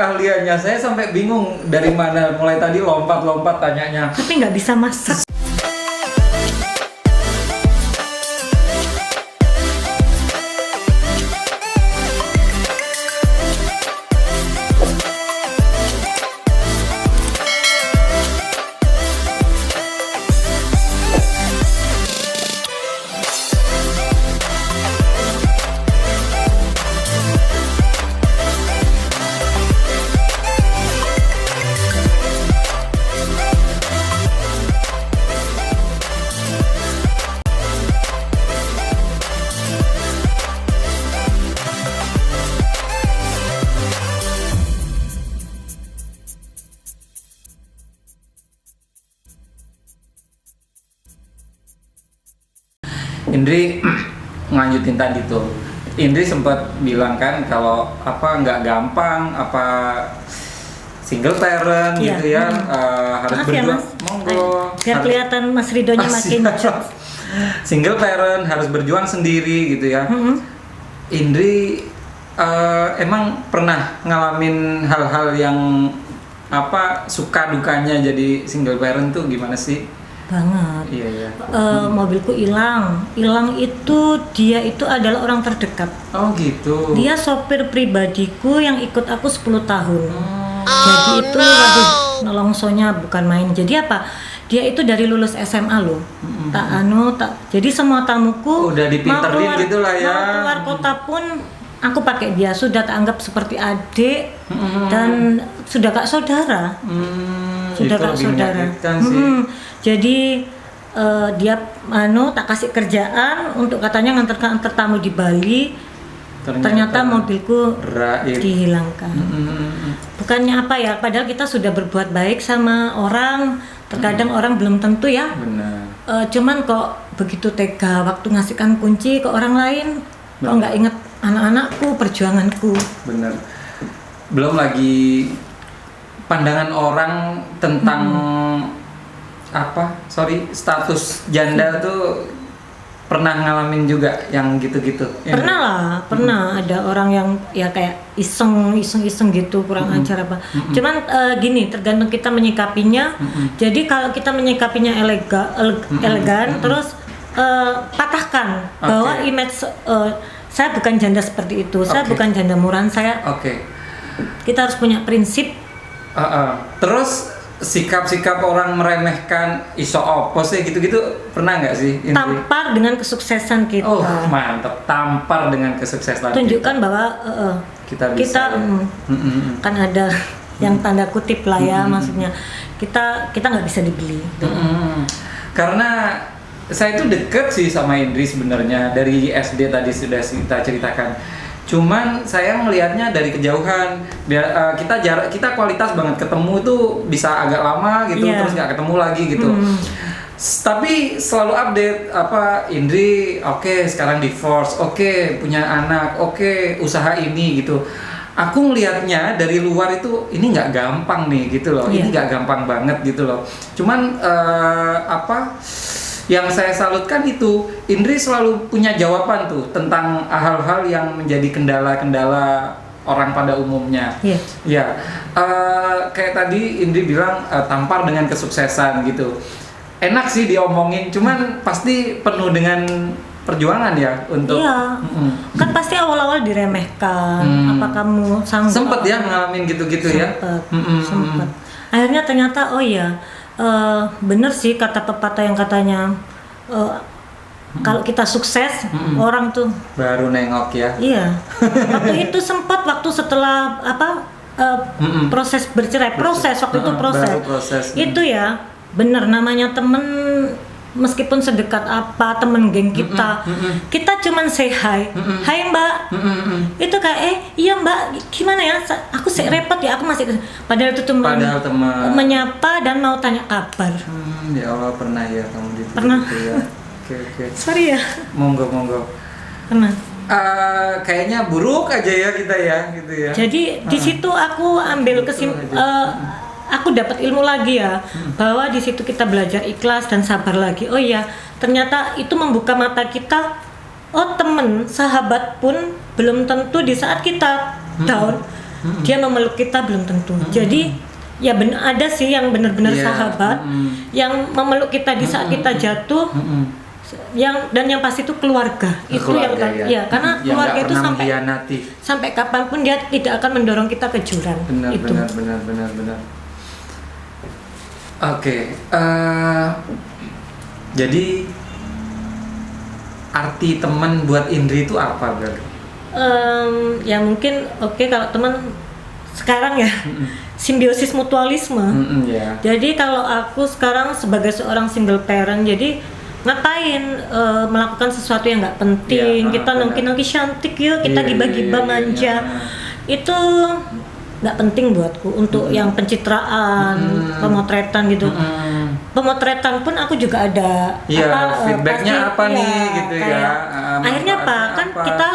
keahliannya. Saya sampai bingung dari mana. Mulai tadi lompat-lompat tanyanya. Tapi nggak bisa masak. Indri ngelanjutin tadi tuh. Indri sempat bilang kan kalau apa nggak gampang, apa single parent Iya. gitu ya, harus Maaf ya, berjuang. Mas. Monggo. Biar kelihatan Mas Ridonya makin Single parent harus berjuang sendiri gitu ya. Indri emang pernah ngalamin hal-hal yang apa suka dukanya jadi single parent tuh gimana sih? banget. Iya ya. Mobilku hilang itu dia itu adalah orang terdekat. Oh gitu. Dia sopir pribadiku yang ikut aku 10 tahun. Jadi itu waduh nolongsonya bukan main. Jadi apa? Dia itu dari lulus SMA loh. Jadi semua tamuku Udah dipinterin gitu lah ya. Mau keluar kota pun aku pakai dia, sudah tak anggap seperti adik dan sudah kak saudara. Sudah kak saudara. Jadi dia tak kasih kerjaan untuk katanya nganter tamu di Bali. Ternyata mobilku dihilangkan. Bukannya apa ya, padahal kita sudah berbuat baik sama orang. Terkadang orang belum tentu ya. Benar. Cuman kok begitu tega waktu ngasihkan kunci ke orang lain, kok nggak inget anak-anakku, perjuanganku. Bener. Belum lagi pandangan orang tentang status janda tuh pernah ngalamin juga yang gitu-gitu. Pernah lah, pernah ada orang yang ya kayak iseng gitu, kurang ajar apa. Cuman gini, tergantung kita menyikapinya. Jadi kalau kita menyikapinya elegan, terus patahkan bahwa image saya bukan janda seperti itu, saya bukan janda murahan, saya. Kita harus punya prinsip. Terus sikap-sikap orang meremehkan iso opo sih gitu-gitu pernah nggak sih? Tampar dengan kesuksesan kita. Oh mantap, tampar dengan kesuksesan. Tunjukkan kita. bahwa kita bisa. Kan ada yang tanda kutip lah ya, maksudnya kita nggak bisa dibeli. Karena saya itu deket sih sama Indri sebenarnya dari SD tadi sudah kita ceritakan. Cuman saya ngelihatnya dari kejauhan. Kita kualitas banget, ketemu tuh bisa agak lama gitu, terus nggak ketemu lagi gitu. Tapi selalu update Indri sekarang divorce, punya anak, usaha ini gitu. Aku ngelihatnya dari luar itu ini nggak gampang nih gitu loh, ini nggak gampang banget gitu loh. Cuman yang saya salutkan itu Indri selalu punya jawaban tuh tentang hal-hal yang menjadi kendala-kendala orang pada umumnya. Kayak tadi Indri bilang tampar dengan kesuksesan gitu. Enak sih diomongin, cuman pasti penuh dengan perjuangan ya untuk. Kan pasti awal-awal diremehkan. Apa kamu sanggup? Sempet ya ngalamin gitu-gitu ya. Sempet. Akhirnya ternyata bener sih kata pepatah yang katanya kalau kita sukses orang tuh baru nengok ya. Iya. Waktu itu sempat waktu setelah proses bercerai, waktu itu proses. Itu ya bener namanya temen, meskipun sedekat apa temen geng kita, kita cuman say hi, hai mbak, itu kayak iya mbak, gimana ya, aku sih repot ya, aku masih, padahal itu teman menyapa dan mau tanya kabar. Ya Allah, pernah ya kamu gitu? Pernah. Ya. Oke. Sorry ya. Monggo. Pernah. Kayaknya buruk aja ya kita ya, gitu ya. Jadi di situ aku ambil aku dapat ilmu lagi ya, bahwa di situ kita belajar ikhlas dan sabar lagi. Oh iya, ternyata itu membuka mata kita. Oh temen, sahabat pun belum tentu di saat kita down dia memeluk kita belum tentu. Jadi ya ada sih yang benar-benar sahabat yang memeluk kita di saat kita jatuh. Yang pasti itu keluarga. Itu keluarga, ya karena yang keluarga itu sampai kapanpun dia tidak akan mendorong kita ke jurang. Benar. Oke, jadi arti teman buat Indri itu apa berarti? Ya mungkin kalau teman sekarang ya simbiosis mutualisme. Jadi kalau aku sekarang sebagai seorang single parent, jadi ngapain melakukan sesuatu yang nggak penting, kita nongki cantik yuk, kita giba-giba manja, itu nggak penting buatku untuk yang pencitraan, pemotretan gitu. Pemotretan pun aku juga ada feedbacknya apa nih gitu ya. Akhirnya kan kita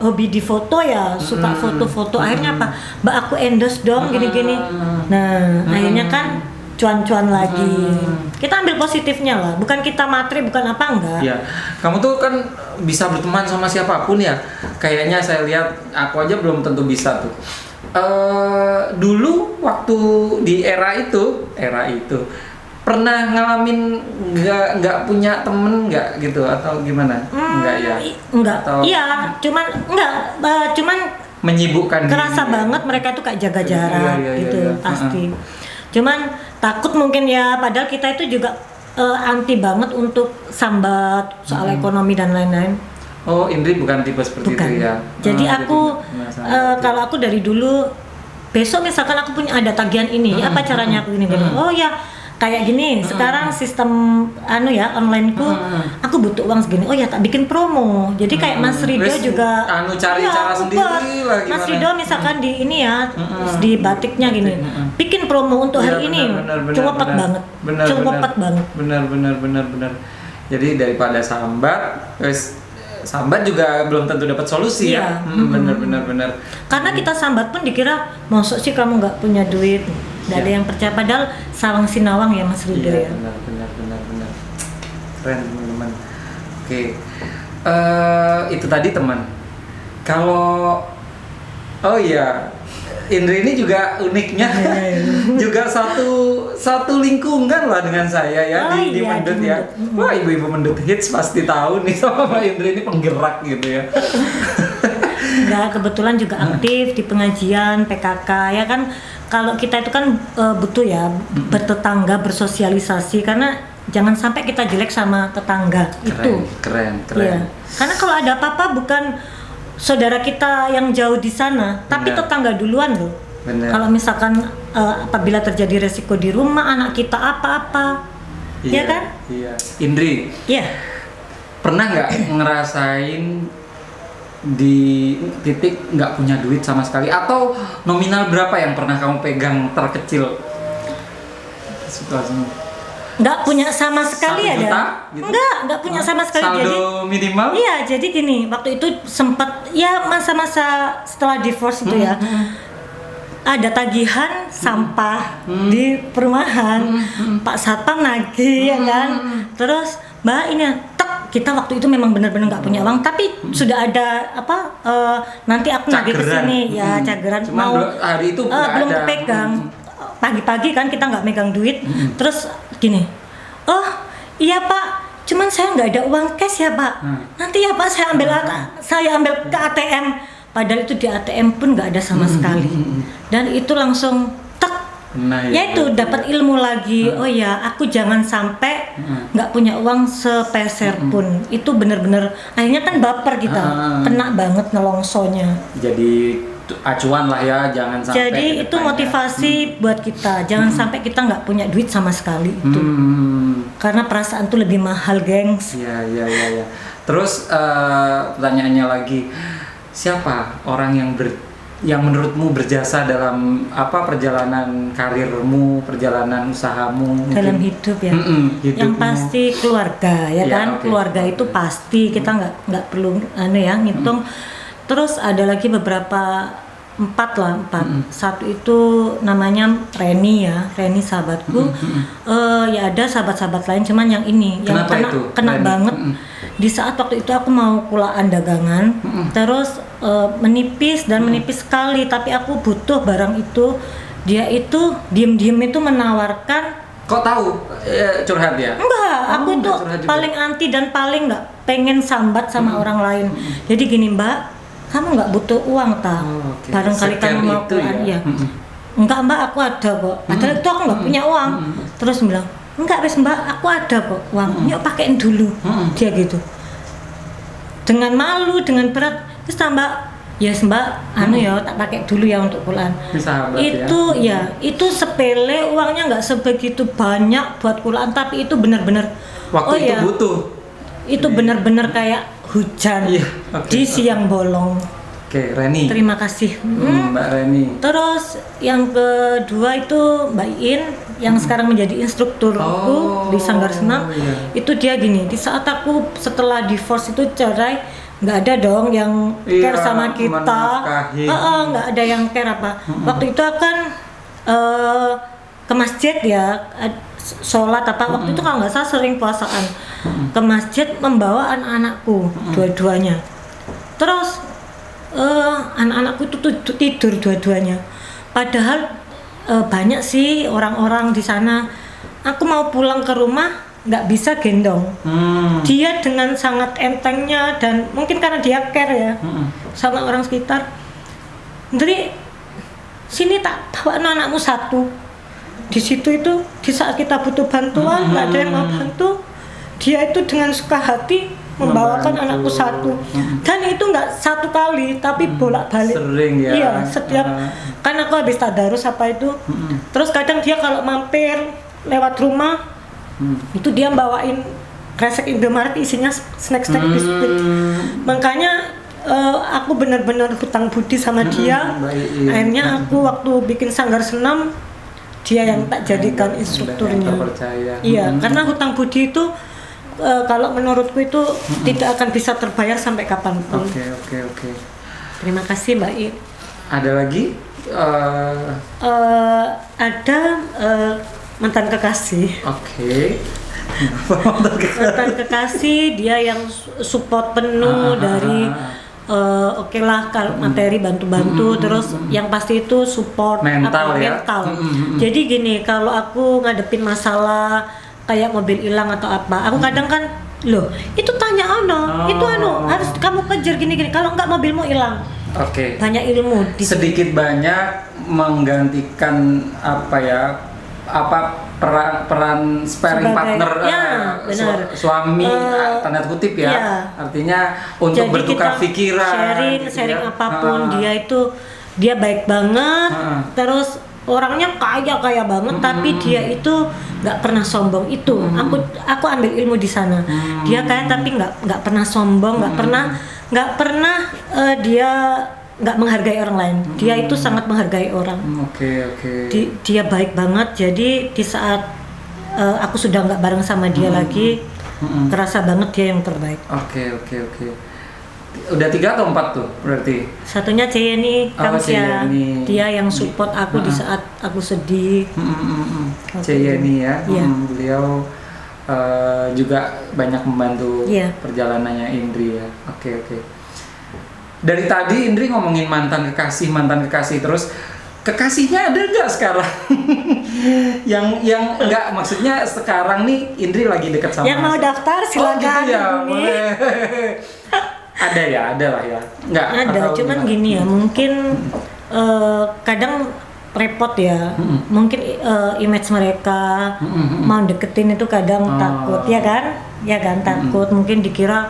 hobi di foto ya, suka foto-foto. Akhirnya Mbak aku endorse dong gini-gini. Nah, akhirnya kan cuan-cuan lagi. Kita ambil positifnya lah, bukan kita materi, bukan apa enggak. Iya. Kamu tuh kan bisa berteman sama siapapun ya. Kayaknya saya lihat aku aja belum tentu bisa tuh. Dulu waktu di era itu pernah ngalamin nggak punya temen nggak gitu atau gimana? Enggak ya? Enggak. Atau Iya, cuman menyibukkan kerasa diri, banget mereka tuh kayak jaga jarak gitu pasti. Cuman takut mungkin ya, padahal kita itu juga anti banget untuk sambat soal ekonomi dan lain-lain. Oh, Indri bukan tipe seperti itu ya? Jadi aku kalau aku dari dulu, besok misalkan aku punya ada tagihan ini, apa caranya aku gini-gini? Oh ya kayak gini, sekarang sistem onlineku, aku butuh uang segini, oh ya tak bikin promo. Jadi kayak Mas Rido juga cari cara sendiri lah gimana. Mas Rido misalkan di ini ya, di batiknya gini, bikin promo untuk hari ini, cepet banget. Bener. Jadi daripada sambat juga belum tentu dapat solusi ya. Bener. Karena kita sambat pun dikira, mosok sih kamu nggak punya duit. Nggak ada yang percaya, padahal sawang sinawang ya Mas Rido ya. Benar. Keren teman-teman. Oke. Itu tadi teman. Kalau Indri ini juga uniknya juga satu lingkungan lah dengan saya ya di Mendut ya. Wah, ibu-ibu Mendut hits pasti tahu nih sama Mbak Indri ini penggerak gitu ya. Enggak, kebetulan juga aktif di pengajian PKK ya kan. Kalau kita itu kan butuh ya bertetangga, bersosialisasi, karena jangan sampai kita jelek sama tetangga. Keren. Ya. Karena kalau ada apa-apa bukan saudara kita yang jauh di sana, tapi tetangga duluan loh. Kalau misalkan apabila terjadi resiko di rumah, anak kita apa-apa, ya kan? Iya. Indri. Iya. Pernah nggak ngerasain di titik nggak punya duit sama sekali, atau nominal berapa yang pernah kamu pegang terkecil situasinya? Nggak punya sama sekali ya? Gitu? Nggak punya sama sekali. Saldo jadi minimal? Iya, jadi gini, waktu itu sempat ya masa-masa setelah divorce itu ya, ada tagihan sampah di perumahan, Pak Satpam nagih ya kan, terus Mbak ini kita waktu itu memang benar-benar nggak punya uang, tapi sudah ada nanti aku nagih ke sini ya, cageran. Cuman hari itu belum pegang. Pagi-pagi kan kita nggak megang duit, terus gini, oh iya Pak, cuman saya nggak ada uang cash ya Pak, nanti ya Pak saya ambil ke ATM, padahal itu di ATM pun nggak ada sama sekali, dan itu langsung itu dapat ilmu lagi. Oh ya, aku jangan sampai nggak punya uang sepeser pun. Itu bener-bener akhirnya kan baper kita, kena banget nelongsonya. Jadi acuan lah ya, jangan sampai. Jadi itu motivasi buat kita, jangan sampai kita nggak punya duit sama sekali itu. Karena perasaan tuh lebih mahal, gengs. Iya. Terus pertanyaannya lagi, siapa orang yang menurutmu berjasa dalam perjalanan karirmu, perjalanan usahamu dalam hidup ya? Yang pasti keluarga ya kan, keluarga itu pasti kita nggak perlu ngitung. Terus ada lagi beberapa empat. Satu itu namanya Reni ya, Reni sahabatku. Ya ada sahabat-sahabat lain, cuman yang ini yang kena banget. Di saat waktu itu aku mau kulaan dagangan, terus menipis sekali, tapi aku butuh barang itu. Dia itu diem-diem itu menawarkan. Kok tahu curhat ya? Enggak, aku itu paling anti dan paling nggak pengen sambat sama orang lain. Jadi gini, Mbak, kamu nggak butuh uang tak? Barangkali kamu mau pulang ya? Enggak Mbak, aku ada kok. Padahal itu aku nggak punya uang. Terus bilang, enggak wes Mbak, aku ada kok uang. Yuk pakein dulu. Dia gitu. Dengan malu, dengan berat, terus tambah, yes Mbak, ya tak pakai dulu ya untuk kulaan. Itu ya, itu sepele, uangnya nggak sebegitu banyak buat kulaan, tapi itu benar-benar. Waktu itu butuh. Itu benar-benar kayak hujan di siang bolong. Oke, Reni. Terima kasih, Mbak Reni. Terus yang kedua itu Mbak In yang sekarang menjadi instrukturku di Sanggar Senam. Itu dia gini, di saat aku setelah divorce itu cerai, nggak ada dong yang care sama kita. Nggak ada yang care apa. Waktu itu akan ke masjid ya, sholat apa waktu itu kalau nggak salah sering puasaan ke masjid membawa anak-anakku dua-duanya. Terus anak-anakku itu tidur dua-duanya. Padahal banyak sih orang-orang di sana. Aku mau pulang ke rumah nggak bisa gendong. Dia dengan sangat entengnya dan mungkin karena dia care ya sama orang sekitar. Jadi sini tak bawa anakmu satu. Di situ itu di saat kita butuh bantuan nggak ada yang mau bantu, dia itu dengan suka hati membawakan anakku satu. Dan itu nggak satu kali tapi bolak-balik. Sering ya. Iya, setiap kan aku habis tadarus apa itu. Terus kadang dia kalau mampir lewat rumah itu dia bawain kresek Indomaret isinya snack-snack biskuit. Makanya aku benar-benar hutang budi sama dia. Akhirnya aku waktu bikin Sanggar Senam dia yang tak jadikan instrukturnya. Iya, karena hutang budi itu kalau menurutku itu tidak akan bisa terbayar sampai kapanpun. Oke. Terima kasih Mbak I. Ada lagi? Ada mantan kekasih. Oke. Mantan kekasih dia yang support penuh dari oke lah kalau materi bantu-bantu, terus yang pasti itu support mental. Jadi gini, kalau aku ngadepin masalah kayak mobil hilang atau apa, aku kadang kan loh itu tanya itu harus kamu kejar gini-gini, kalau enggak mobilmu hilang. Banyak ilmu sedikit banyak menggantikan peran sparring partner suami tanda kutip ya. Artinya untuk bertukar pikiran, sharing apapun. Dia baik banget, terus orangnya kaya banget, tapi dia itu nggak pernah sombong. Itu aku ambil ilmu di sana. Dia kaya tapi nggak pernah sombong, nggak pernah dia nggak menghargai orang lain. Dia itu sangat menghargai orang. Dia baik banget. Jadi di saat aku sudah nggak bareng sama dia lagi, kerasa banget dia yang terbaik. Oke. Udah 3 atau 4 tuh berarti? Satunya Ceyeni Kamsia. Dia yang support aku di saat aku sedih. Ceyeni ya. Beliau juga banyak membantu perjalanannya Indri ya. Oke. Dari tadi Indri ngomongin mantan kekasih terus kekasihnya ada nggak sekarang? yang nggak, maksudnya sekarang nih Indri lagi dekat sama yang mau daftar silakan. Gitu ya, boleh. Ada lah ya. Nggak ada, cuman gimana? Gini ya, mungkin kadang repot ya. Mungkin image mereka mau deketin itu kadang takut ya kan takut. Mungkin dikira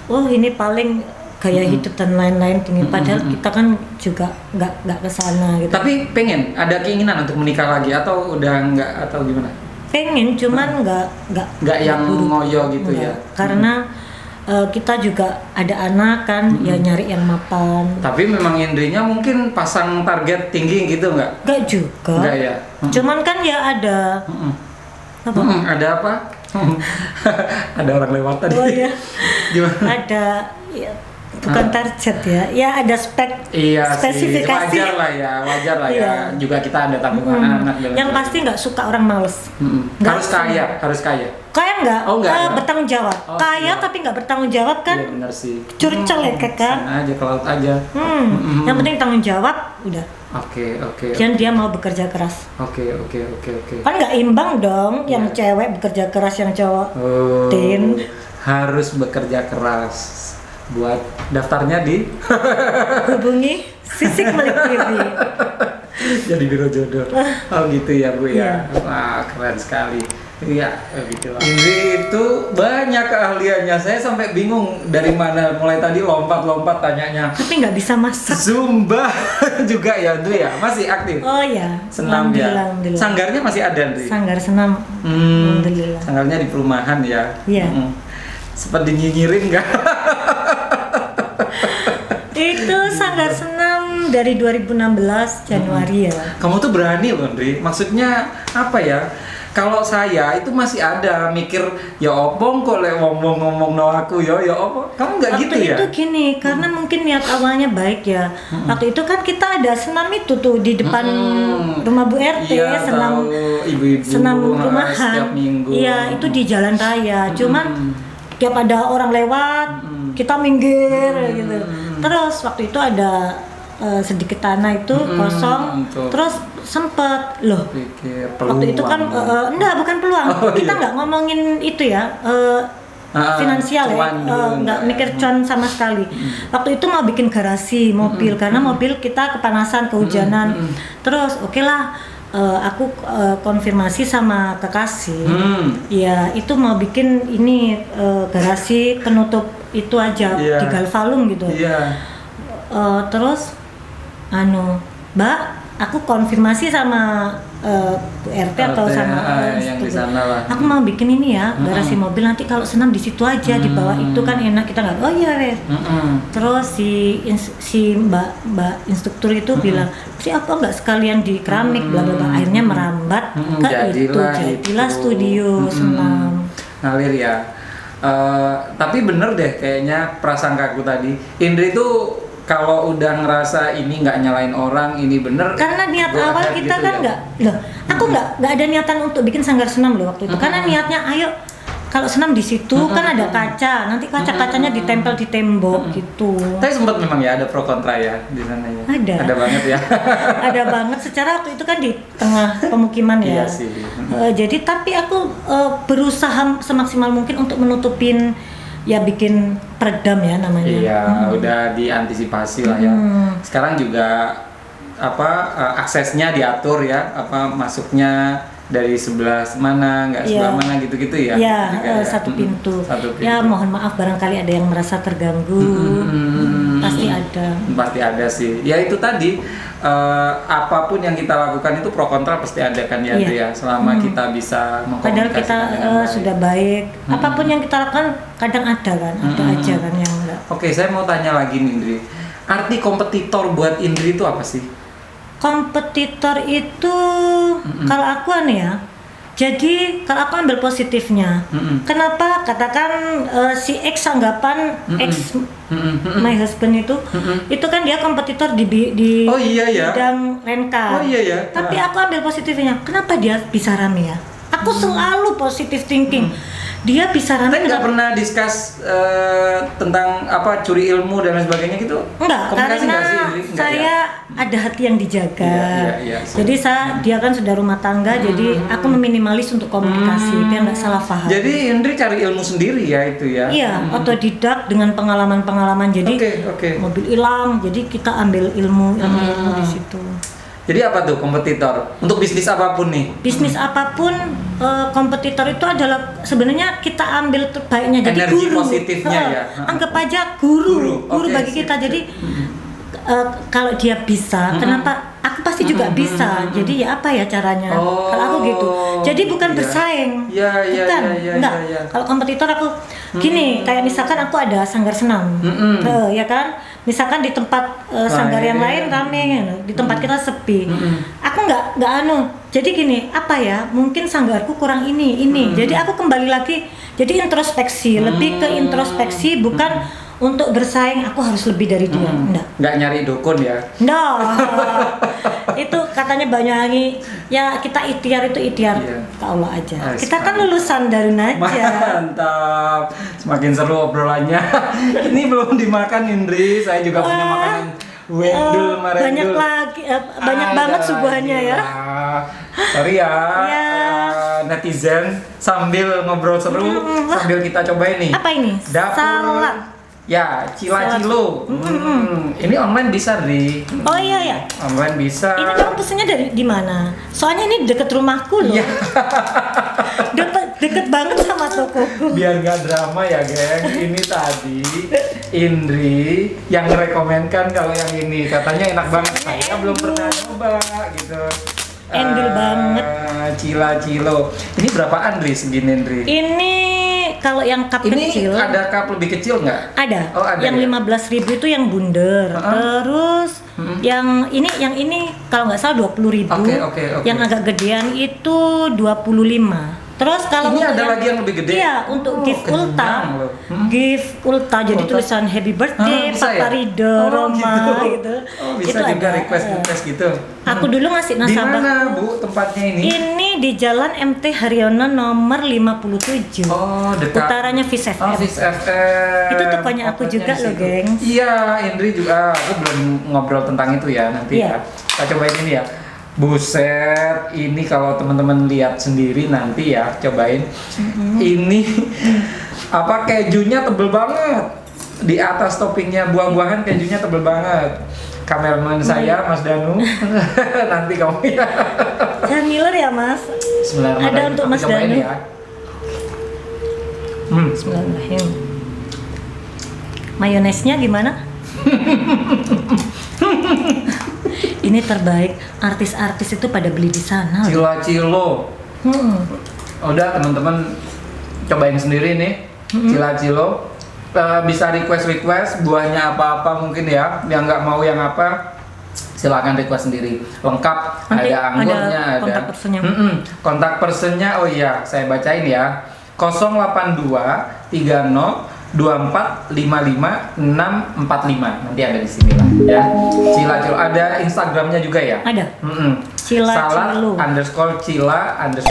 ini paling gaya hidup dan lain-lain gini, padahal kita kan juga nggak kesana gitu. Tapi pengen, ada keinginan untuk menikah lagi atau udah nggak, atau gimana? Pengen, cuman nggak yang ngoyo gitu ya. Karena kita juga ada anak kan, ya nyari yang mapan. Tapi memang Indrinya mungkin pasang target tinggi gitu nggak? Nggak juga. Nggak ya. Cuman kan ya ada. Ada apa? Ada orang lewat tadi. Oh ya. Gimana? Ada. Ya, bukan target ya. Ya ada Iya spesifikasi. sih, wajar lah ya. Juga kita ada tabungan anak. Yang pasti nggak suka orang males. Harus kaya. Kaya nggak? Oh, enggak, ya? Bertanggung jawab. Kaya iya. tapi nggak bertanggung jawab kan? Iya benar sih. Curcol ya kan? Sana aja ke laut aja. Yang penting tanggung jawab, udah. Oke. Dan dia mau bekerja keras. Oke. Kan nggak imbang dong, yang cewek bekerja keras, yang cowok tin. Harus bekerja keras. Buat daftarnya di hubungi Sisik Melik TV. Jadi biro jodoh. Oh gitu ya Bu ya. Wah keren sekali. Iya, gitu lah. Indri itu banyak keahliannya. Saya sampai bingung dari mana. Mulai tadi lompat-lompat tanyanya. Tapi nggak bisa masak. Zumba juga ya, Indri ya? Masih aktif? Oh ya. Senam ya. Sanggarnya masih ada, Indri? Sanggar senam. Alhamdulillah. Sanggarnya di perumahan ya? Iya. Sempat dinyinyirin nggak? Itu sanggar senam dari 2016 Januari ya. Kamu tuh berani loh, Indri. Maksudnya apa ya? Kalau saya itu masih ada mikir ya opong kok ngomong no aku ya opong. Kamu nggak gitu ya? Waktu itu gini, karena mungkin niat awalnya baik ya. Waktu itu kan kita ada senam itu tuh di depan rumah Bu RT, iya, senam ibu-ibu senam rumahan. Setiap minggu. Iya, itu di jalan raya. Cuman tiap ada orang lewat, kita minggir gitu. Terus waktu itu ada sedikit tanah itu kosong, terus sempet loh. Waktu itu kan enggak, bukan peluang. Kita nggak ngomongin itu ya, finansial ya, nggak mikir cuan sama sekali. Waktu itu mau bikin garasi mobil karena mobil kita kepanasan, kehujanan. Terus oke lah, aku konfirmasi sama kekasih, ya itu mau bikin ini garasi penutup itu aja di Galvalum gitu. Terus Mbak, aku konfirmasi sama Bu RT atau sama yang di sana lah. Aku mau bikin ini ya, garasi mobil, nanti kalau senam di situ aja di bawah itu kan enak, kita nggak. Oh iya wes. Terus si mbak instruktur itu bilang, apa nggak sekalian di keramik bla bla bla. Akhirnya merambat ke jadilah studio senam. Ngalir ya. Tapi bener deh kayaknya prasangka aku tadi. Indri tuh kalau udah ngerasa ini nggak nyalain orang, ini bener. Karena niat awal kita gitu kan nggak, aku nggak ada niatan untuk bikin sanggar senam loh waktu itu. Karena niatnya, ayo kalau senam di situ kan ada kaca, nanti kaca-kacanya ditempel di tembok gitu. Tapi sempat memang ya ada pro kontra ya di sana ya. Ada banget ya. Ada banget. Secara waktu itu kan di tengah pemukiman ya. Iya sih. Jadi tapi aku berusaha semaksimal mungkin untuk menutupin. Ya bikin peredam ya namanya. Iya, udah diantisipasi lah ya. Sekarang juga aksesnya diatur ya, masuknya dari sebelah mana, nggak sebelah mana gitu-gitu ya. Iya, satu pintu. Ya mohon maaf barangkali ada yang merasa terganggu. Pasti ada. Pasti ada sih. Ya itu tadi apapun yang kita lakukan itu pro kontra pasti ada kan ya, ya. Selama kita bisa mengkomunikasikan. Padahal kita sudah baik. Apapun yang kita lakukan kadang ada kan, ada aja kan yang enggak. Oke, saya mau tanya lagi nih Indri. Arti kompetitor buat Indri itu apa sih? Kompetitor itu kalau aku ya. Jadi kalau aku ambil positifnya, kenapa katakan si X anggapan X my husband itu kan dia kompetitor di bidang rental. Tapi aku ambil positifnya, kenapa dia bisa rame ya? Aku selalu positive thinking. Dia bisa rame. Tapi nggak pernah discuss tentang curi ilmu dan lain sebagainya gitu? Enggak, karena saya ada hati yang dijaga. Jadi dia kan sudah rumah tangga, jadi aku meminimalis untuk komunikasi biar nggak salah paham. Jadi Indri cari ilmu sendiri ya itu ya? Iya, otodidak dengan pengalaman-pengalaman. Jadi mobil hilang, jadi kita ambil ilmu di situ. Jadi apa tuh kompetitor? Untuk bisnis apapun nih? Bisnis apapun, kompetitor itu adalah sebenarnya kita ambil terbaiknya. Jadi energi guru. Positifnya ya? Anggap aja guru bagi kita. Jadi kalau dia bisa, kenapa aku pasti juga bisa. Jadi ya apa ya caranya? Kalau aku gitu. Jadi bukan bersaing. Bukan. Enggak. Kalau kompetitor aku gini, kayak misalkan aku ada sanggar senam. Ya kan? Misalkan di tempat sanggar yang lain rame, di tempat kita sepi. Aku nggak Jadi gini, apa ya? Mungkin sanggarku kurang ini. Jadi aku kembali lagi. Jadi introspeksi, lebih ke introspeksi, bukan untuk bersaing aku harus lebih dari dia. Nggak nyari dukun ya? Itu katanya Banyuwangi ya, kita ikhtiar itu ikhtiar ke Allah aja. Kita kan lulusan Darun aja. Mantap, semakin seru obrolannya. Ini belum dimakan Indri, saya juga punya makanan wendul marendul. Banyak lagi, banyak banget suguhannya ya. Sorry ya, netizen, sambil ngobrol seru, sambil kita cobain nih. Apa ini? Dapur. Salad. Ya, Cila-Cilo. Ini online bisa, Ri. Oh iya. Online bisa. Ini kamu pesennya dari di mana? Soalnya ini deket rumahku loh. Iya. Deket banget sama tokoku. Biar nggak drama ya, geng. Ini tadi Indri yang merekomenkan kalau yang ini katanya enak banget. Saya belum pernah coba gitu. Endul banget. Cila-Cilo. Ini berapaan, Indri? Segini, Indri? Ini kalau yang cup Ini kecil ada cup lebih kecil nggak? ada. Oh, ada yang ya? 15.000 itu yang bundar. Terus yang ini kalau nggak salah 20.000. Oke. Yang agak gedean itu 25. Terus kalau Ini untuk ada lagi yang lebih gede? Iya, untuk gift kenyang ulta. loh. Gift ulta jadi tulisan happy birthday, Bisa ya? Papa Ridho, Roma gitu. Oh, bisa Itu juga ada. request gitu. Aku dulu ngasih Di nasabah. mana, Bu, tempatnya ini? Ini di Jalan MT Haryono nomor 57. Oh, dekat. Utaranya Vis FM. Oh, Vis FM. Itu tokonya aku Outletnya juga di loh, situ. geng. Iya, Indri juga. Aku belum ngobrol tentang itu ya nanti Iya. ya. Kita cobain ini ya. Buset, ini kalau teman-teman lihat sendiri nanti ya, cobain. Ini apa, kejunya tebel banget. Di atas toppingnya buah-buahan, kejunya tebel banget. Kameraman saya, Mas Danu. Nanti kamu ya. Jangan ngiler ya, Mas. Bismillahirrahmanirrahim. Ada untuk Aku Mas cobain Danu. ya. Bismillahirrahmanirrahim. Mayonesnya gimana? Ini terbaik. Artis-artis itu pada beli di sana. Cila-Cilo. Udah teman-teman cobain sendiri nih. Cila-Cilo. Bisa request buahnya apa-apa mungkin ya. Yang nggak mau yang apa, silakan request sendiri. Lengkap. Nanti ada anggurnya, ada kontak personnya. Kontak personnya, oh iya, saya bacain ya. 082 30 24 55 645. Nanti ada di sini lah ya. Cila-Cilo. Ada Instagramnya juga ya? Ada. Salad Cila-Cilo. _Cila_Cilo. Ada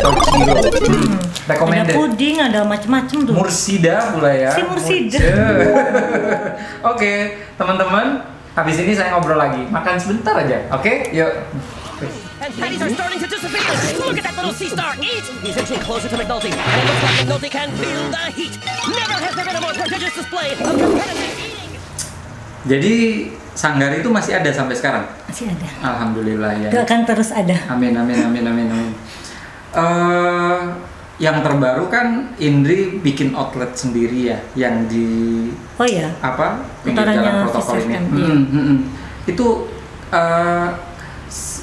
Recommended. puding, ada macam-macam tuh. Mursida pula ya. Si Mursida. Oke, teman-teman, habis ini saya ngobrol lagi. Makan sebentar aja. Oke, yuk. And patties are starting to disappear! Look at that little sea star eat! He's inching closer to McNulty, and it looks like McNulty can feel the heat! Never has there been a more prodigious display of competitive eating! Jadi Sanggar itu masih ada sampai sekarang? Masih ada. Alhamdulillah ya. Doakan terus ada. Amin. Yang terbaru kan Indri bikin outlet sendiri ya, yang di Oh iya. apa? Pinggir Utaranya jalan protokol Vis ini. FM, iya. Itu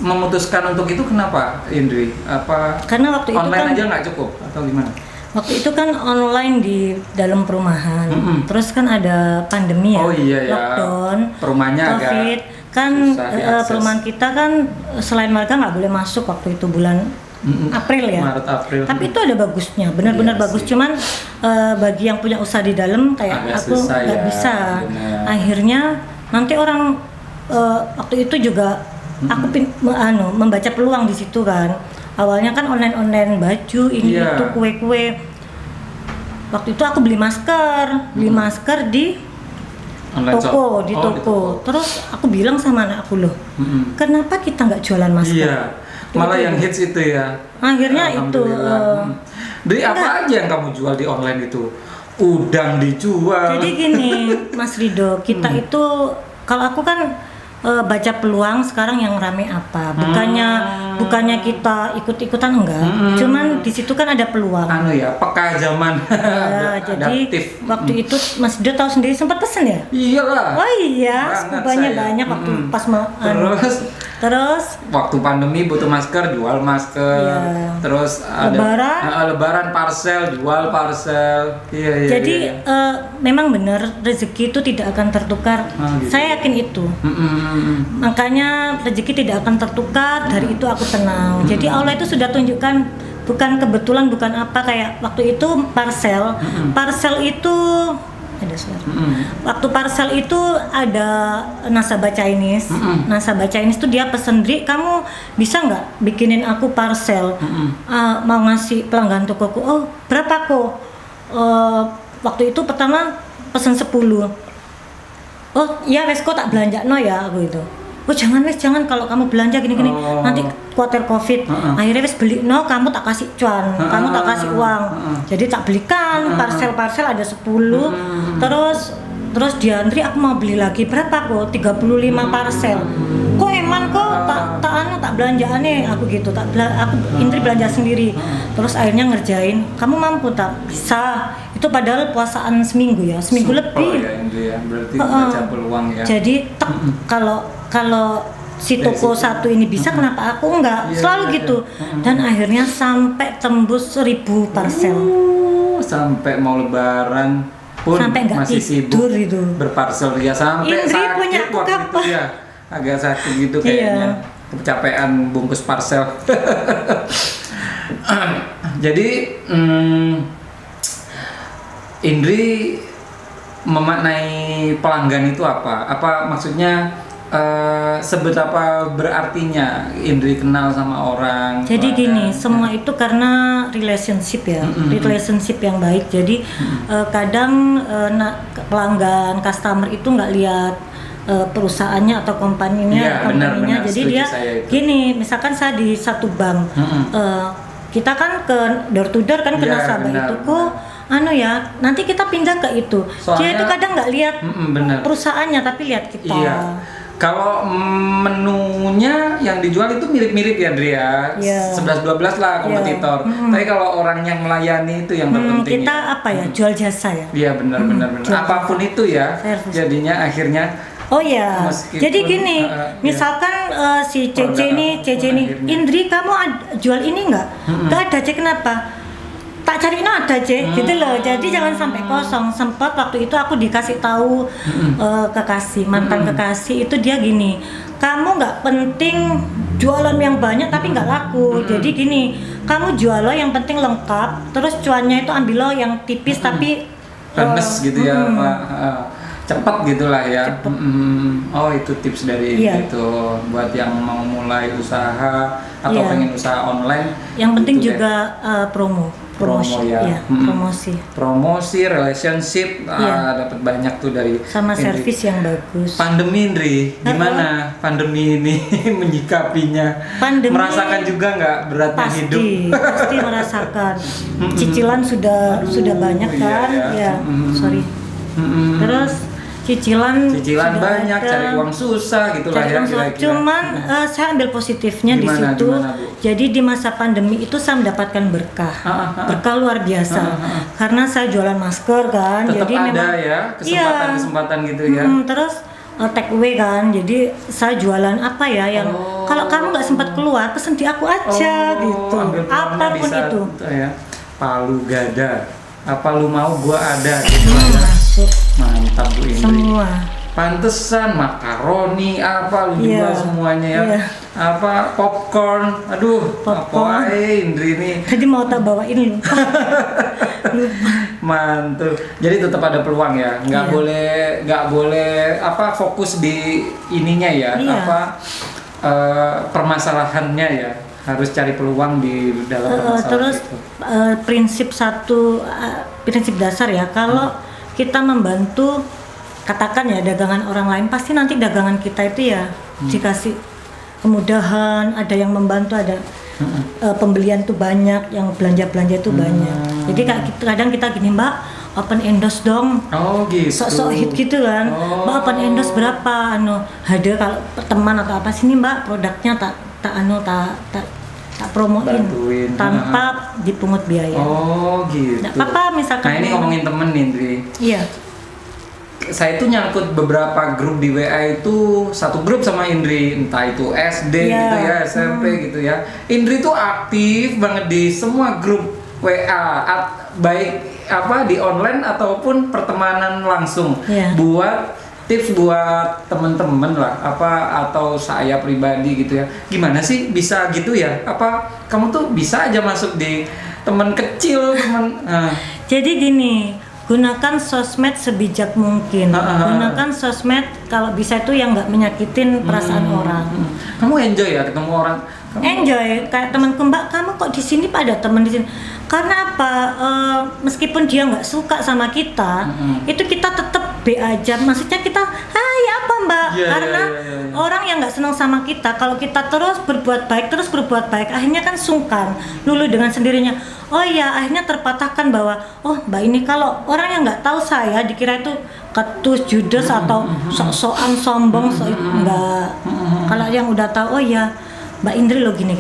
memutuskan untuk itu kenapa, Indri? Apa Karena waktu itu online kan aja nggak cukup atau gimana? waktu itu kan online di dalam perumahan. Terus kan ada pandemi ya. Oh iya ya. Lockdown. Perumahannya agak Covid kan susah diakses. perumahan kita kan selain warga nggak boleh masuk waktu itu bulan April ya. Maret, April. Tapi itu ada bagusnya, benar-benar Iya bagus. sih. Cuman bagi yang punya usaha di dalam kayak Agak aku susah nggak ya, bisa. benar. Akhirnya nanti orang waktu itu juga aku membaca peluang di situ kan. Awalnya kan online baju ini Iya. itu kue-kue. Waktu itu aku beli masker di Online toko, shop. di Oh, toko. Terus aku bilang sama anakku loh, kenapa kita nggak jualan masker? Iya. Malah yang hits itu ya. Akhirnya itu. Alhamdulillah. Dari apa aja yang kamu jual di online itu? Udang dijual. Jadi gini, Mas Rido, kita itu kalau aku kan baca peluang sekarang yang rame apa? Bukannya kita ikut-ikutan enggak. Cuman di situ kan ada peluang. Anu ya, peka zaman. Ya, jadi Adaptif. waktu itu Mas Rido tahu sendiri sempat pesen ya? Iyalah. Oh iya, Banget skubanya saya. banyak waktu pas Terus waktu pandemi butuh masker, jual masker. Iya. Terus ada lebaran parcel, jual parcel. Iya. Jadi memang benar rezeki itu tidak akan tertukar. Gitu. Saya yakin itu. Makanya rezeki tidak akan tertukar. Dari itu aku tenang. Jadi Allah itu sudah tunjukkan, bukan kebetulan, bukan apa, kayak waktu itu parcel itu ada suara. Waktu parcel itu ada nasabah Chinese. Nasabah Chinese tuh dia pesen, Dri, kamu bisa nggak bikinin aku parcel? Mau ngasih pelanggan tokoku. Oh, berapa kok? Waktu itu pertama pesen 10. Oh, iya wes kok tak belanja no ya aku itu. Oh jangan wes, jangan, kalau kamu belanja gini-gini nanti khawatir covid. Akhirnya wes beli no, kamu tak kasih cuan, kamu tak kasih uang. Jadi tak belikan parcel-parcel ada 10. Terus dia, Andri aku mau beli lagi, berapa kok? 35 parcel. Kok eman kok tak belanjaannya aku gitu, aku Indri belanja sendiri. Terus akhirnya ngerjain, kamu mampu tak? Bisa. Itu padahal puasaan seminggu ya, seminggu lebih. Ya, Indri ya, berarti baca peluang ya. Jadi kalau si toko satu ini bisa, kenapa aku enggak? Selalu gitu. Dan akhirnya sampai tembus 1000 parcel. Sampai mau lebaran pun sampai masih tidur sibuk itu. berparcel ya, sampai Indri sakit punya waktu itu ya. Agak sakit gitu kayaknya. Kecapean bungkus parcel. Jadi Indri memaknai pelanggan itu apa? Apa maksudnya seberapa berartinya Indri kenal sama orang? Jadi pelanggan? gini, semua itu karena relationship ya, relationship yang baik. Jadi kadang pelanggan, customer itu nggak lihat perusahaannya atau kompaninya, benar, jadi dia gini, misalkan saya di satu bank, kita kan ke door to door kan ke nasabah itu kok ya nanti kita pindah ke itu. Soalnya, dia itu kadang nggak lihat perusahaannya tapi lihat kita. Iya. Kalau menunya yang dijual itu mirip-mirip ya, Dri ya, 11-12 lah kompetitor. Tapi kalau orang yang melayani itu yang terpenting. Kita apa ya, jual jasa ya. Iya benar. Apapun itu ya, jadinya akhirnya. Oh ya, jadi gini, misalkan si Cece ini, Indri kamu jual ini nggak? Nggak ada, Cek, kenapa? Tak cari ada, Cek, gitu loh. Jadi jangan sampai kosong. Sempat waktu itu aku dikasih tahu kekasih, mantan kekasih itu dia gini, kamu nggak penting jualan yang banyak tapi nggak laku. Jadi gini, kamu jual lo yang penting lengkap, terus cuannya itu ambil lo yang tipis tapi lemes gitu ya, Pak. Cepat gitulah ya. Oh, itu tips dari itu buat yang mau mulai usaha atau pengen usaha online. Yang penting gitu juga promosi ya. Promosi, relationship, dapat banyak tuh dari sama servis yang bagus. Pandemi, Indri, gimana pandemi ini menyikapinya? Merasakan juga nggak beratnya hidup? Pasti merasakan. Cicilan sudah banyak kan? Sorry. Terus cicilan banyak, cari uang susah gitulah ya kira-kira. Cuman saya ambil positifnya di situ. Jadi di masa pandemi itu saya mendapatkan berkah luar biasa. Karena saya jualan masker kan. Tetap jadi ada memang ya kesempatan gitu ya. Terus take away kan. Jadi saya jualan apa ya yang kalau kamu nggak sempat keluar pesen di aku aja gitu. Apapun itu. Ya. Palu gada. Apa lu mau gua ada gitu. Mantap Bu Indri. Semua. Pantesan makaroni apa lu jual semuanya ya. Apa popcorn. Aduh, apa Indri ini. Tadi mau tak bawain lupa. Mantul. Jadi tetap ada peluang ya. Nggak boleh apa fokus di ininya ya. Apa permasalahannya ya. Harus cari peluang di dalam permasalahan terus itu. Prinsip dasar ya, kalau kita membantu, katakan ya dagangan orang lain, pasti nanti dagangan kita itu ya dikasih kemudahan, ada yang membantu, ada pembelian tuh banyak, yang belanja itu banyak. Jadi kadang kita gini, Mbak, open endorse dong. Oh gitu. Sok hit gitu kan. Mbak open endorse berapa? Ada kalau teman atau apa sini Mbak, produknya tak promoin. Bantuin. Tanpa dipungut biaya. Oh gitu. Nggak apa-apa misalkan. Nah ini ngomongin temen nih, Indri. Iya. Saya itu nyangkut beberapa grup di WA itu, satu grup sama Indri, entah itu SD gitu ya, SMP gitu ya. Indri tuh aktif banget di semua grup WA, baik apa di online ataupun pertemanan langsung. Buat tips buat temen-temen lah, apa atau saya pribadi gitu ya. Gimana sih bisa gitu ya? Apa kamu tuh bisa aja masuk di teman kecil, teman. Jadi gini, gunakan sosmed sebijak mungkin. Gunakan sosmed kalau bisa itu yang nggak menyakitin perasaan orang. Kamu enjoy ya ketemu orang? Enjoy, kayak temanku, Mbak, kamu kok di sini pada teman di sini. Karena apa? Meskipun dia nggak suka sama kita, itu kita tetap be aja. Maksudnya kita, hai apa Mbak? Karena orang yang nggak senang sama kita, kalau kita terus berbuat baik, akhirnya kan sungkan, luluh dengan sendirinya. Oh iya, akhirnya terpatahkan bahwa, oh Mbak ini kalau orang yang nggak tahu saya dikira itu ketus, judes atau sok-sokan sombong, enggak. Kalau yang udah tahu, oh iya Mbak Indri lo gini.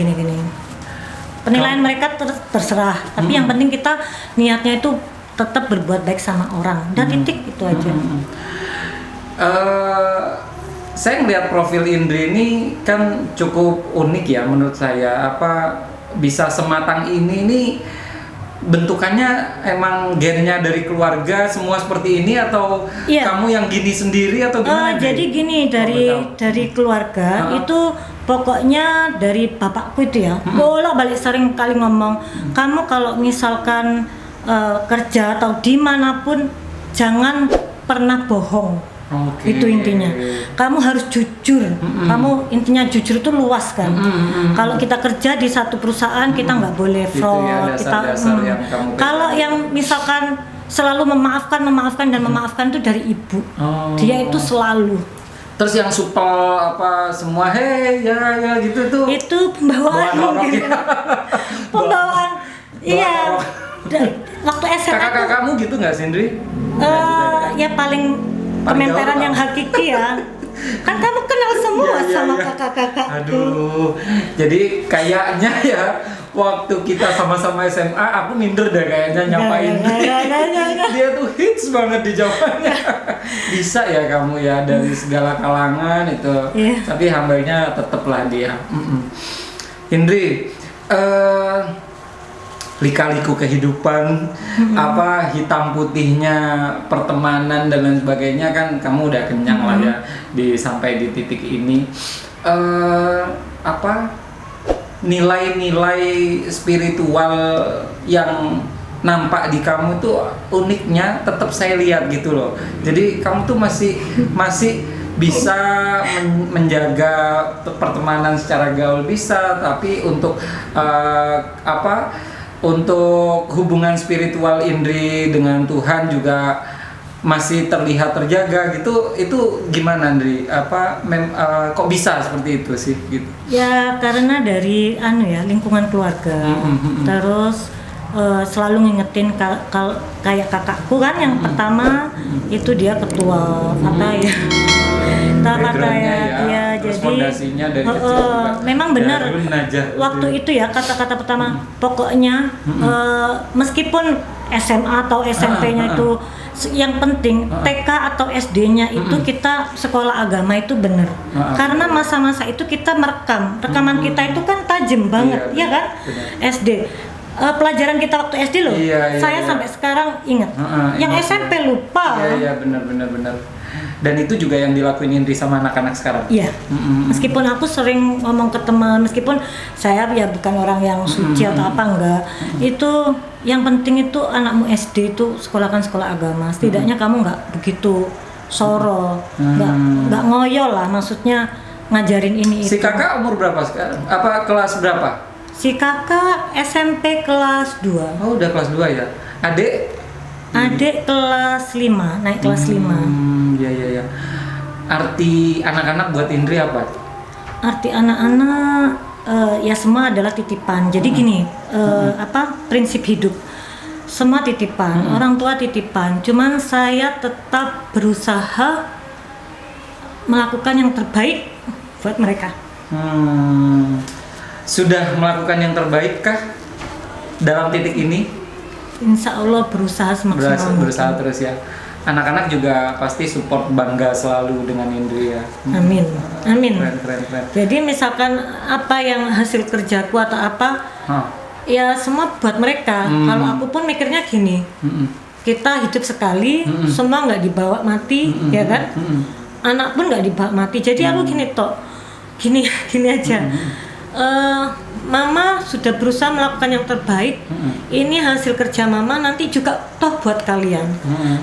Penilaian mereka terserah, tapi yang penting kita niatnya itu tetap berbuat baik sama orang. Dan titik itu aja. Saya ngeliat profil Indri ini kan cukup unik ya menurut saya. Apa bisa sematang ini nih, bentukannya emang gennya dari keluarga semua seperti ini atau kamu yang gini sendiri atau gimana? Jadi gini, dari keluarga itu pokoknya dari bapakku itu ya, bolak-balik sering kali ngomong, kamu kalau misalkan kerja atau dimanapun jangan pernah bohong. Itu intinya. Kamu harus jujur. Kamu intinya jujur itu luas kan. Kalau kita kerja di satu perusahaan kita nggak boleh fraud. Kalau yang misalkan selalu memaafkan itu dari ibu. Dia itu selalu. Terus yang supel apa semua ya gitu tuh. Itu pembawaan mungkin. Pembawaan. Iya. Waktu SMA. Kakak-kakakmu gitu nggak sih, Indri? Ya paling kementeran yang hakiki ya. Kan kamu kenal semua sama kakak-kakakku. Aduh. Jadi kayaknya ya waktu kita sama-sama SMA aku minder deh kayaknya nyampain. Dia tuh hits banget di jawabannya. Bisa ya kamu ya dari segala kalangan itu. Tapi hambanya tetaplah dia. Indri, lika-liku kehidupan, apa hitam putihnya pertemanan dan lain sebagainya kan kamu udah kenyang lah ya sampai di titik ini. Apa nilai-nilai spiritual yang nampak di kamu itu uniknya tetap saya lihat gitu loh. Jadi kamu tuh masih bisa menjaga pertemanan secara gaul bisa, tapi untuk untuk hubungan spiritual Indri dengan Tuhan juga masih terlihat terjaga gitu. Itu gimana Indri? Kok bisa seperti itu sih gitu? Ya karena dari lingkungan keluarga. Terus selalu ngingetin kayak kakakku kan yang pertama itu dia ketua jadi fondasinya dari kecil memang benar waktu itu ya kata-kata pertama pokoknya meskipun SMA atau SMP-nya itu yang penting TK atau SD-nya itu kita sekolah agama itu benar karena masa-masa itu kita rekaman kita itu kan tajam banget ya kan SD. Pelajaran kita waktu SD loh, saya sampai sekarang ingat. Yang SMP lupa. Iya benar. Dan itu juga yang dilakuin Indri sama anak-anak sekarang. Iya. Meskipun aku sering ngomong ke teman, meskipun saya ya bukan orang yang suci atau apa enggak. Itu yang penting itu anakmu SD itu sekolahkan sekolah agama. Setidaknya kamu nggak begitu soro, nggak ngoyo lah. Maksudnya ngajarin ini itu. Si kakak umur berapa sekarang? Apa kelas berapa? Si kakak SMP kelas 2. Oh, udah kelas 2 ya. Adik kelas 5, naik kelas 5. Iya. Arti anak-anak buat Indri apa? Arti anak-anak ya semua adalah titipan. Jadi gini, prinsip hidup. Semua titipan, orang tua titipan. Cuman saya tetap berusaha melakukan yang terbaik buat mereka. Sudah melakukan yang terbaik kah dalam titik ini? Insya Allah berusaha semaksimal mungkin. Berusaha terus ya. Anak-anak juga pasti support, bangga selalu dengan Indri ya. Amin. Keren. Jadi misalkan apa yang hasil kerjaku atau apa, ya semua buat mereka. Kalau aku pun mikirnya gini, kita hidup sekali, semua nggak dibawa mati, ya kan? Anak pun nggak dibawa mati. Jadi aku gini aja. Mama sudah berusaha melakukan yang terbaik. Ini hasil kerja Mama, nanti juga toh buat kalian.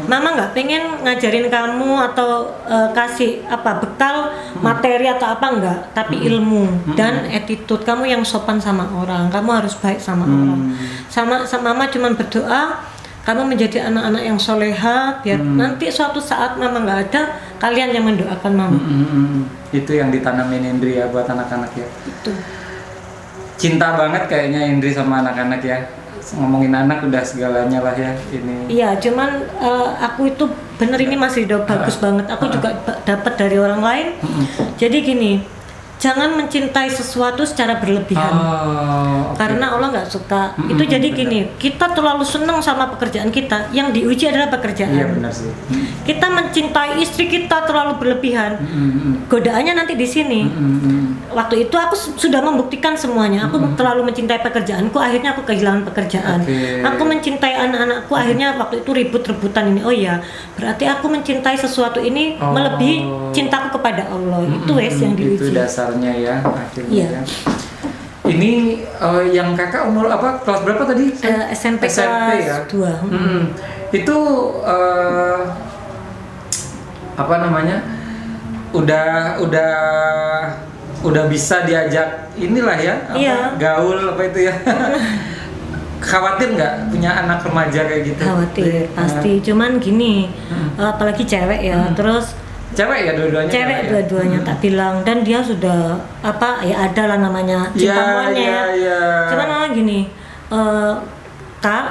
Mama nggak pengen ngajarin kamu atau kasih apa bekal materi atau apa enggak, tapi ilmu dan attitude kamu yang sopan sama orang. Kamu harus baik sama orang. Sama Mama cuman berdoa kamu menjadi anak-anak yang soleha, biar nanti suatu saat Mama nggak ada, kalian yang mendoakan Mama. Itu yang ditanamin Indri ya buat anak-anak ya. Itu. Cinta banget kayaknya Indri sama anak-anak ya. Ngomongin anak udah segalanya lah ya ini. Iya, cuman aku itu bener ini masih udah bagus banget. Aku juga dapat dari orang lain. Jadi gini, jangan mencintai sesuatu secara berlebihan. Okay. Karena Allah nggak suka. Itu jadi gini, kita terlalu senang sama pekerjaan kita. Yang diuji adalah pekerjaan. Iya benar sih. Kita mencintai istri kita terlalu berlebihan. Godaannya nanti di sini. Waktu itu aku sudah membuktikan semuanya. Aku terlalu mencintai pekerjaanku, akhirnya aku kehilangan pekerjaan. Aku mencintai anak-anakku, akhirnya waktu itu ribut-rebutan ini. Oh iya, berarti aku mencintai sesuatu ini melebihi cintaku kepada Allah. Itu wes yang diuji. Itu dasarnya ya akhirnya. Iya. Ya. Ini yang kakak umur apa, kelas berapa tadi? SMP kelas ya? 2. Itu apa namanya? Udah bisa diajak inilah ya, Iya. gaul apa itu ya. Khawatir nggak punya anak remaja kayak gitu? Khawatir, pasti. Cuman gini, apalagi cewek ya, terus Cewek ya dua-duanya? cewek dua-duanya tak bilang, dan dia sudah apa ya, ada lah namanya cinta monyet. Cuman mama gini, Kak,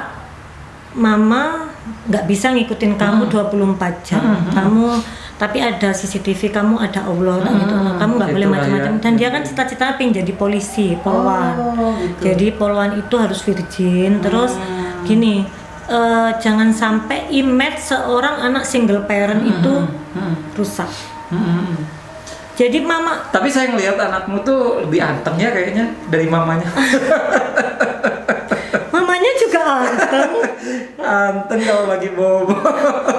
Mama nggak bisa ngikutin kamu 24 jam. Kamu tapi ada CCTV, kamu ada Allah gitu. Kamu nggak boleh macam-macam. Dan dia kan cita-cita pengen jadi polisi, polwan. Gitu. Jadi polwan itu harus virgin. Terus gini, jangan sampai image seorang anak single parent itu rusak. Jadi Mama. Tapi saya ngelihat anakmu tuh lebih anteng ya kayaknya dari mamanya. Mamanya juga anteng. Anteng kalau lagi bobo.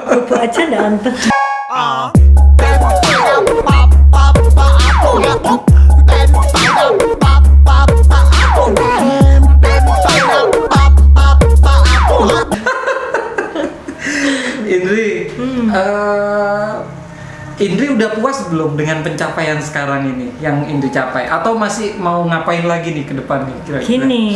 Bobo aja nggak anteng. Indri, Indri udah puas belum dengan pencapaian sekarang ini yang Indri capai? Atau masih mau ngapain lagi nih ke depan nih kira-kira? Gini,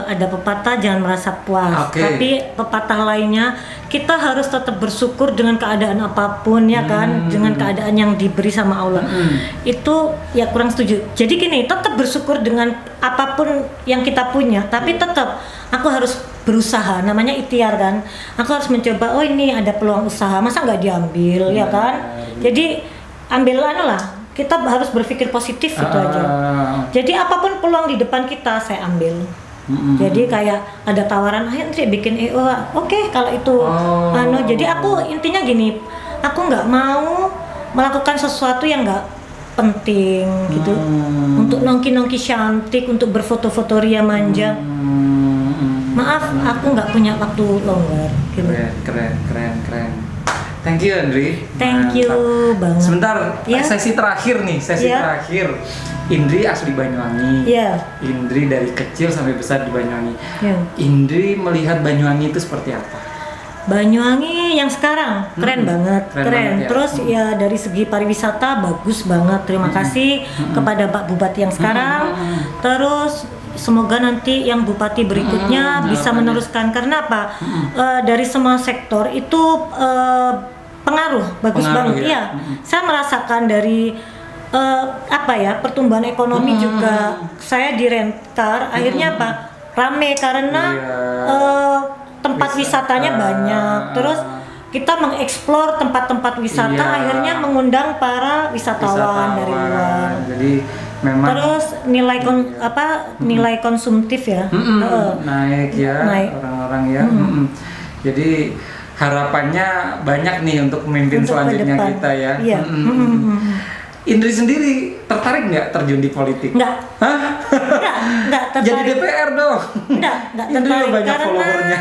ada pepatah jangan merasa puas, tapi pepatah lainnya kita harus tetap bersyukur dengan keadaan apapun ya kan, dengan keadaan yang diberi sama Allah. Itu ya kurang setuju. Jadi gini, tetap bersyukur dengan apapun yang kita punya, tapi tetap aku harus berusaha, namanya ikhtiar kan. Aku harus mencoba, oh ini ada peluang usaha, masa nggak diambil ya kan? Jadi ambil lah, kita harus berpikir positif itu aja. Jadi apapun peluang di depan kita saya ambil. Jadi kayak ada tawaran, ayo Ndri bikin EO, oke, kalau itu jadi aku intinya gini, aku nggak mau melakukan sesuatu yang nggak penting gitu, untuk nongki cantik, untuk berfoto-foto ria manja. Maaf, aku nggak punya waktu longgar gitu. Keren. Thank you Indri. Thank you banget. Sebentar, Ya. sesi terakhir nih, terakhir. Indri asli Banyuwangi. Iya. Indri dari kecil sampai besar di Banyuwangi. Ya. Indri melihat Banyuwangi itu seperti apa? Banyuwangi yang sekarang keren banget, Keren banget ya. Terus ya dari segi pariwisata bagus banget. Terima kasih kepada Pak Bupati yang sekarang. Terus semoga nanti yang bupati berikutnya bisa meneruskan, karena apa? Dari semua sektor itu pengaruh bagus banget ya. Saya merasakan dari pertumbuhan ekonomi juga. Saya di Rentar, akhirnya apa? Rame karena tempat wisatanya banyak. Terus kita mengeksplor tempat-tempat wisata, akhirnya mengundang para wisatawan dari luar. Jadi memang terus nilai konsumtif ya naik orang-orang ya. Jadi harapannya banyak nih untuk pemimpin Untuk selanjutnya ke depan. kita ya. Iya. Indri sendiri tertarik nggak terjun di politik? Nggak tertarik. Jadi DPR dong. Nggak Indri tertarik banyak followernya.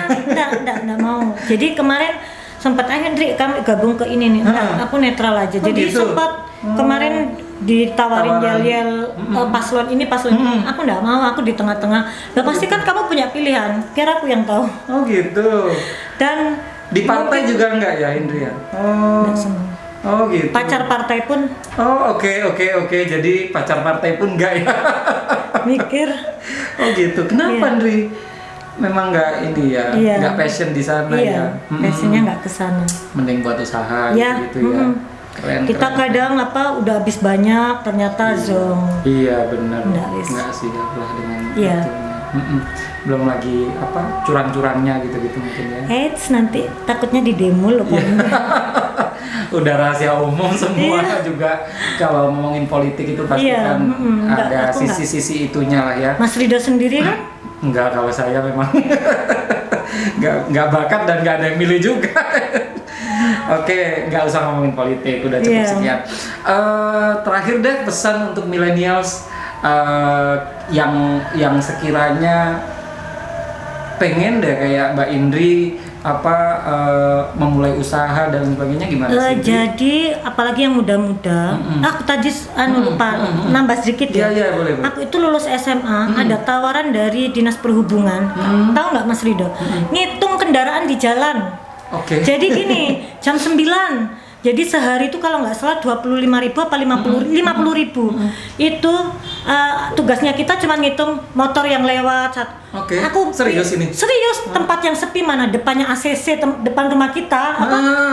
nggak mau. Jadi kemarin sempat Indri kami gabung ke ini nih. Enggak, aku netral aja. Jadi gitu? sempat kemarin ditawarin Tawaran. yel-yel paslon ini paslon ini, aku nggak mau, aku di tengah-tengah. Lah pasti kan kamu punya pilihan, biar aku yang tahu. Oh gitu. Dan Di partai mungkin juga enggak ya Indri ya? Oh. nggak semua. Oh gitu. Pacar partai pun Oh oke. Jadi pacar partai pun enggak ya? mikir. Oh gitu. Kenapa Iya. Indri? Memang enggak ini ya, Iya. enggak passion di sana ya. Iya, passionnya nggak ke sana. Mending buat usaha Ya, gitu ya. Keren. kita keren. kadang udah habis banyak, ternyata zong. Iya benar. Nggak, Lis. Enggak sih lah dengan Iya. itunya. Belum lagi curang-curangnya gitu-gitu mungkin ya. Eits, nanti takutnya di demo loh kan. Udah rahasia umum semua juga kalau ngomongin politik itu pasti Iya, kan enggak, ada aku enggak. sisi-sisi itunya lah ya. Mas Rido sendiri kan? Enggak, kalau saya memang enggak bakat dan enggak ada yang milih juga. Oke, nggak usah ngomongin politik, udah cukup Iya. sekian. Terakhir deh pesan untuk millennials yang sekiranya pengen deh kayak Mbak Indri memulai usaha dan sebagainya gimana sih? Indri? Jadi apalagi yang muda-muda, aku tadi lupa nambah sedikit ya. Iya, boleh. Aku itu lulus SMA, ada tawaran dari Dinas Perhubungan. Tahu nggak Mas Rido? Ngitung kendaraan di jalan. Oke. Jadi gini, jam 9. Jadi sehari itu kalau nggak salah 25.000 apa 50.000. Itu tugasnya kita cuma ngitung motor yang lewat. Oke, serius ini? Serius, tempat yang sepi mana? Depannya ACC, depan rumah kita,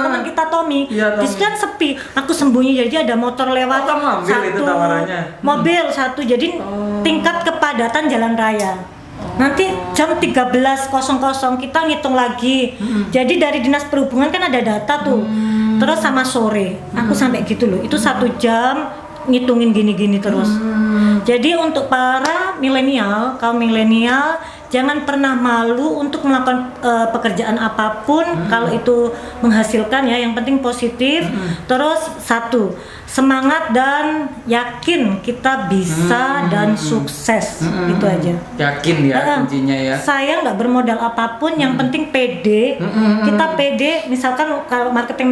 teman kita Tommy. Iya, Tommy. Di situ kan sepi. Aku sembunyi, jadi ada motor lewat. Oh, kamu ambil itu tawarannya? Mobil satu, jadi tingkat kepadatan jalan raya. Nanti jam 13.00 kita ngitung lagi. Jadi dari Dinas Perhubungan kan ada data tuh. Terus sama sore, aku sampai gitu loh. Itu 1 jam ngitungin gini-gini terus. Jadi untuk para milenial, kaum milenial, jangan pernah malu untuk melakukan pekerjaan apapun kalau itu menghasilkan ya. Yang penting positif. Terus satu, semangat dan yakin kita bisa dan sukses. Itu aja. Yakin ya kuncinya ya. Saya nggak bermodal apapun, yang penting pede. Kita pede, misalkan kalau marketing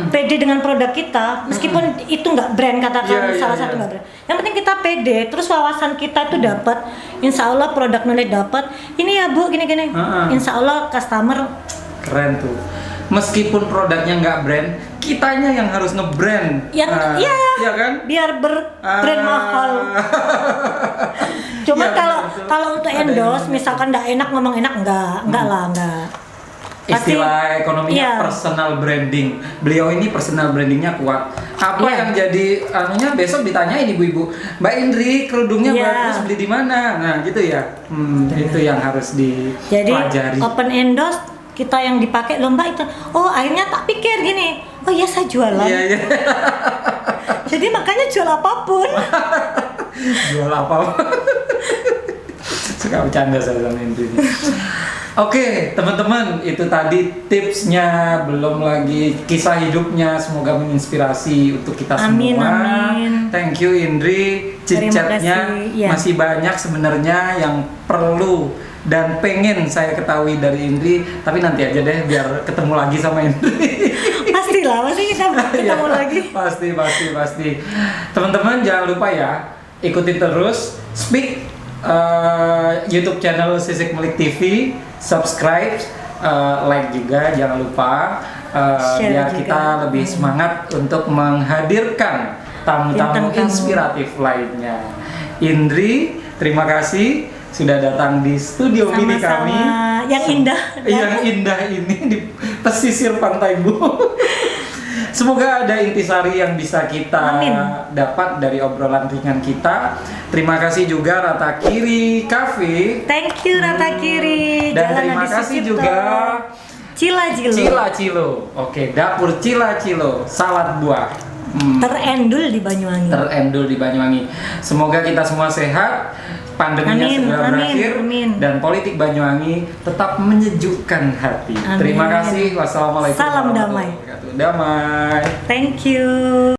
pede dengan produk kita, meskipun itu nggak brand, katakan salah satu nggak brand. Yang penting kita pede, terus wawasan kita itu dapat. Insya Allah produk knowledge dapat. Ini ya Bu, gini-gini. Insya Allah customer keren tuh. Meskipun produknya nggak brand, kitanya yang harus nge-brand. yang iya kan? biar brand mahal. Cuma Iya, kalau untuk Ada endorse, yang- misalkan nggak enak ngomong enak, enggak lah. Pasti- Istilah ekonominya iya. personal branding. Beliau ini personal brandingnya kuat. Apa Iya. yang jadi besok ditanyain ibu-ibu, Mbak Indri kerudungnya Iya. bagus, beli di mana? Nah gitu ya. Itu yang harus Jadi dipelajari. open endorse kita yang dipakai lomba itu. Oh akhirnya tak pikir gini. Oh iya, saya jualan. Iya. Jadi makanya jual apapun. Jual apa? Suka bercanda saya sama Indri. Oke, teman-teman, itu tadi tipsnya, belum lagi kisah hidupnya, semoga menginspirasi untuk kita Amin, semua. amin. Thank you Indri, Terima chit-chatnya kasih, ya. masih banyak sebenarnya yang perlu dan pengen saya ketahui dari Indri, tapi nanti aja deh biar ketemu lagi sama Indri. Pastilah, pasti kita ketemu Iya, lagi. Pasti. Teman-teman jangan lupa ya, ikuti terus Speak YouTube channel Sisik Melik TV, subscribe, like juga jangan lupa, Share biar juga. kita lebih semangat untuk menghadirkan tamu-tamu Bintang tamu. inspiratif lainnya. Indri, terima kasih sudah datang di studio mini Sama-sama. kami. Yang indah. Yang indah ini di pesisir Pantai Bu. Semoga ada intisari yang bisa kita Amin. dapat dari obrolan ringan kita. Terima kasih juga Rata Kiri Cafe. Thank you Rata Kiri. Dan Jalan terima Adi kasih Sucipto. juga Cila Cilo. Oke, dapur Cilo, salad buah. Terendul di Banyuwangi. Semoga kita semua sehat, pandeminya Amin, segera amin, berakhir, amin. dan politik Banyuwangi tetap menyejukkan hati. Amin. Terima kasih. Wassalamualaikum Salam warahmatullahi damai. wabarakatuh. Damai. Thank you.